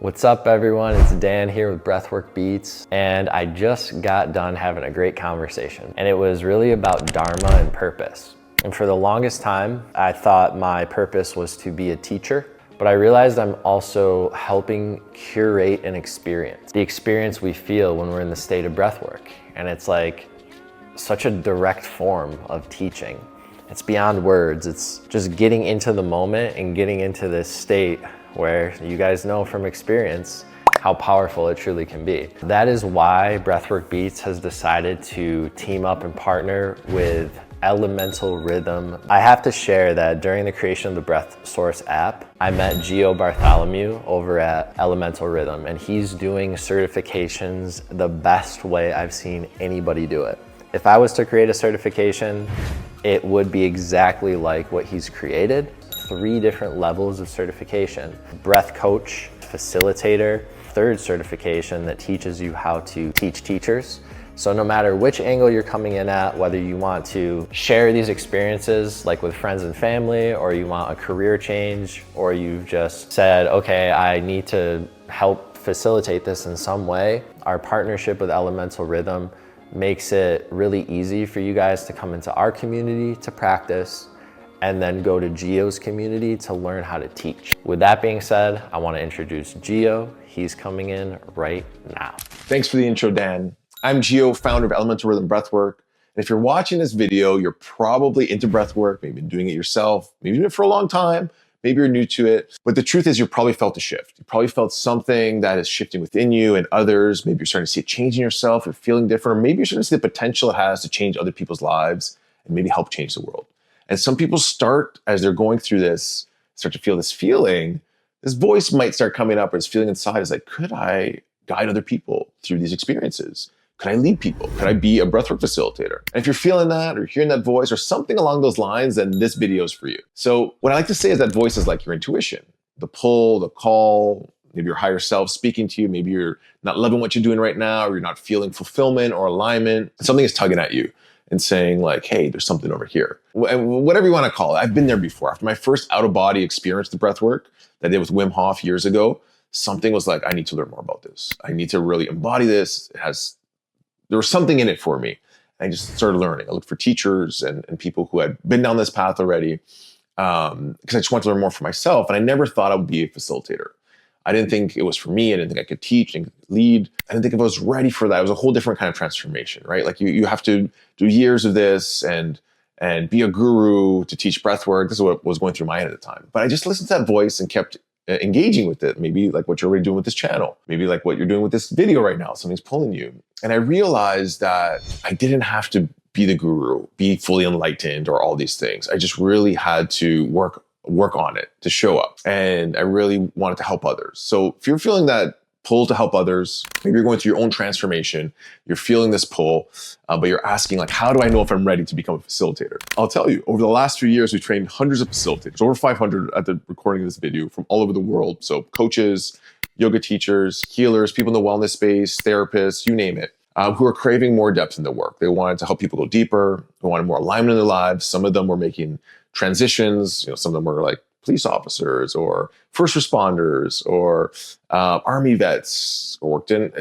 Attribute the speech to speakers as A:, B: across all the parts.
A: What's up, everyone? It's Dan here with Breathwork Beats, and I just got done having a great conversation, and it was really about Dharma and purpose. And for the longest time, I thought my purpose was to be a teacher, but I realized I'm also helping curate an experience, the experience we feel when we're in the state of breathwork. And it's like such a direct form of teaching. It's beyond words. It's just getting into the moment and getting into this state where you guys know from experience how powerful it truly can be. That is why Breathwork Beats has decided to team up and partner with Elemental Rhythm. I have to share that during the creation of the Breath Source app, I met Gio Bartholomew over at Elemental Rhythm, and he's doing certifications the best way I've seen anybody do it. If I was to create a certification, it would be exactly like what he's created. 3 different levels of certification: breath coach, facilitator, 3rd certification that teaches you how to teach teachers. So no matter which angle you're coming in at, whether you want to share these experiences like with friends and family, or you want a career change, or you've just said, okay, I need to help facilitate this in some way, our partnership with Elemental Rhythm makes it really easy for you guys to come into our community to practice and then go to Gio's community to learn how to teach. With that being said, I want to introduce Gio. He's coming in right now.
B: Thanks for the intro, Dan. I'm Gio, founder of Elemental Rhythm Breathwork. And if you're watching this video, you're probably into breathwork, maybe been doing it yourself, maybe doing it for a long time, maybe you're new to it. But the truth is you probably felt a shift. You probably felt something that is shifting within you and others. Maybe you're starting to see a change in yourself, you're feeling different, or maybe you're starting to see the potential it has to change other people's lives and maybe help change the world. And some people start, as they're going through this, start to feel this feeling, this voice might start coming up, or this feeling inside is like, could I guide other people through these experiences? Could I lead people? Could I be a breathwork facilitator? And if you're feeling that or hearing that voice or something along those lines, then this video is for you. So what I like to say is that voice is like your intuition, the pull, the call, maybe your higher self speaking to you. Maybe you're not loving what you're doing right now, or you're not feeling fulfillment or alignment. Something is tugging at you and saying like, hey, there's something over here. Whatever you want to call it. I've been there before. After my first out-of-body experience, the breathwork that I did with Wim Hof years ago, something was like, I need to learn more about this. I need to really embody this. There was something in it for me. I just started learning. I looked for teachers and people who had been down this path already, because I just wanted to learn more for myself. And I never thought I would be a facilitator. I didn't think it was for me. I didn't think I could teach and lead. I didn't think if I was ready for that. It was a whole different kind of transformation, right? Like you have to do years of this and be a guru to teach breathwork. This is what was going through my head at the time. But I just listened to that voice and kept engaging with it. Maybe like what you're already doing with this channel. Maybe like what you're doing with this video right now. Something's pulling you. And I realized that I didn't have to be the guru, be fully enlightened or all these things. I just really had to work on it to show up. And I really wanted to help others. So if you're feeling that pull to help others, maybe you're going through your own transformation, you're feeling this pull, but you're asking like, how do I know if I'm ready to become a facilitator? I'll tell you, over the last few years, we've trained hundreds of facilitators, over 500 at the recording of this video from all over the world. So coaches, yoga teachers, healers, people in the wellness space, therapists, you name it, who are craving more depth in their work. They wanted to help people go deeper. They wanted more alignment in their lives. Some of them were making transitions. Some of them were like police officers or first responders or army vets, or worked in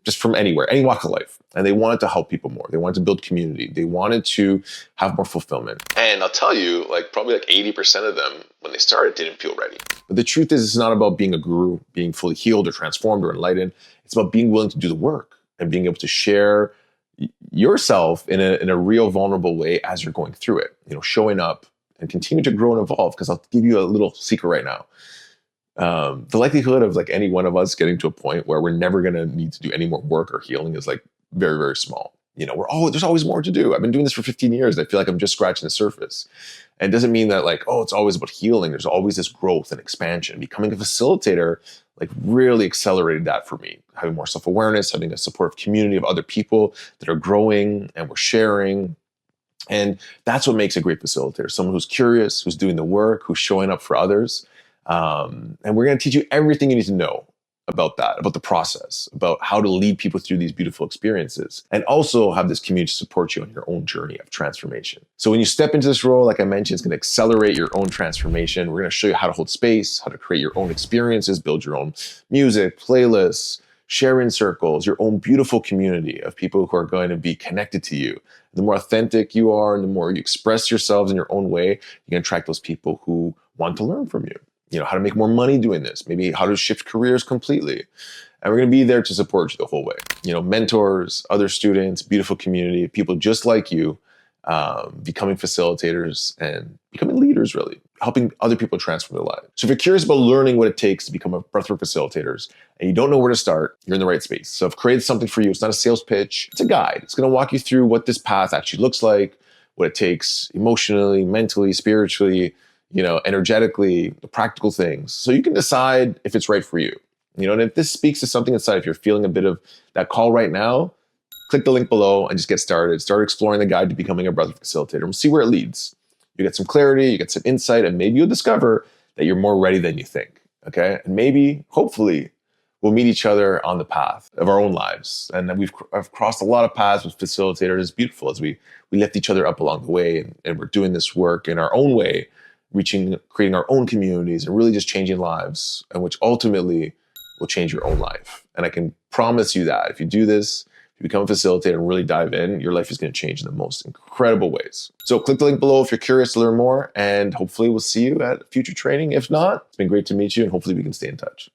B: just from anywhere, any walk of life. And they wanted to help people more. They wanted to build community. They wanted to have more fulfillment. And I'll tell you, probably 80% of them, when they started, didn't feel ready. But the truth is, it's not about being a guru, being fully healed or transformed or enlightened. It's about being willing to do the work and being able to share yourself in a real vulnerable way as you're going through it, showing up and continue to grow and evolve. Because I'll give you a little secret right now. The likelihood of any one of us getting to a point where we're never going to need to do any more work or healing is very, very small. There's always more to do. I've been doing this for 15 years. And I feel like I'm just scratching the surface. And it doesn't mean that it's always about healing. There's always this growth and expansion. Becoming a facilitator really accelerated that for me. Having more self-awareness, having a supportive community of other people that are growing and we're sharing. And that's what makes a great facilitator. Someone who's curious, who's doing the work, who's showing up for others. And we're going to teach you everything you need to know about that, about the process, about how to lead people through these beautiful experiences, and also have this community to support you on your own journey of transformation. So when you step into this role, like I mentioned, it's going to accelerate your own transformation. We're going to show you how to hold space, how to create your own experiences, build your own music, playlists, share in circles, your own beautiful community of people who are going to be connected to you. The more authentic you are and the more you express yourselves in your own way, you're going to attract those people who want to learn from you. You know, how to make more money doing this, maybe how to shift careers completely. And we're going to be there to support you the whole way. You know, mentors, other students, beautiful community, people just like you, becoming facilitators and becoming leaders, really, helping other people transform their lives. So if you're curious about learning what it takes to become a Breathwork facilitators and you don't know where to start, you're in the right space. So I've created something for you. It's not a sales pitch. It's a guide. It's going to walk you through what this path actually looks like, what it takes emotionally, mentally, spiritually, you know, energetically, the practical things. So you can decide if it's right for you. You know, and if this speaks to something inside, if you're feeling a bit of that call right now, click the link below and just get started. Start exploring the guide to becoming a Breathwork facilitator and see where it leads. You get some clarity, you get some insight, and maybe you'll discover that you're more ready than you think, okay? And maybe, hopefully, we'll meet each other on the path of our own lives. And I've crossed a lot of paths with facilitators. It's beautiful as we lift each other up along the way, and we're doing this work in our own way, creating our own communities and really just changing lives, and which ultimately will change your own life. And I can promise you that if you do this, if you become a facilitator and really dive in, your life is going to change in the most incredible ways. So click the link below if you're curious to learn more, and hopefully we'll see you at future training. If not, it's been great to meet you, and hopefully we can stay in touch.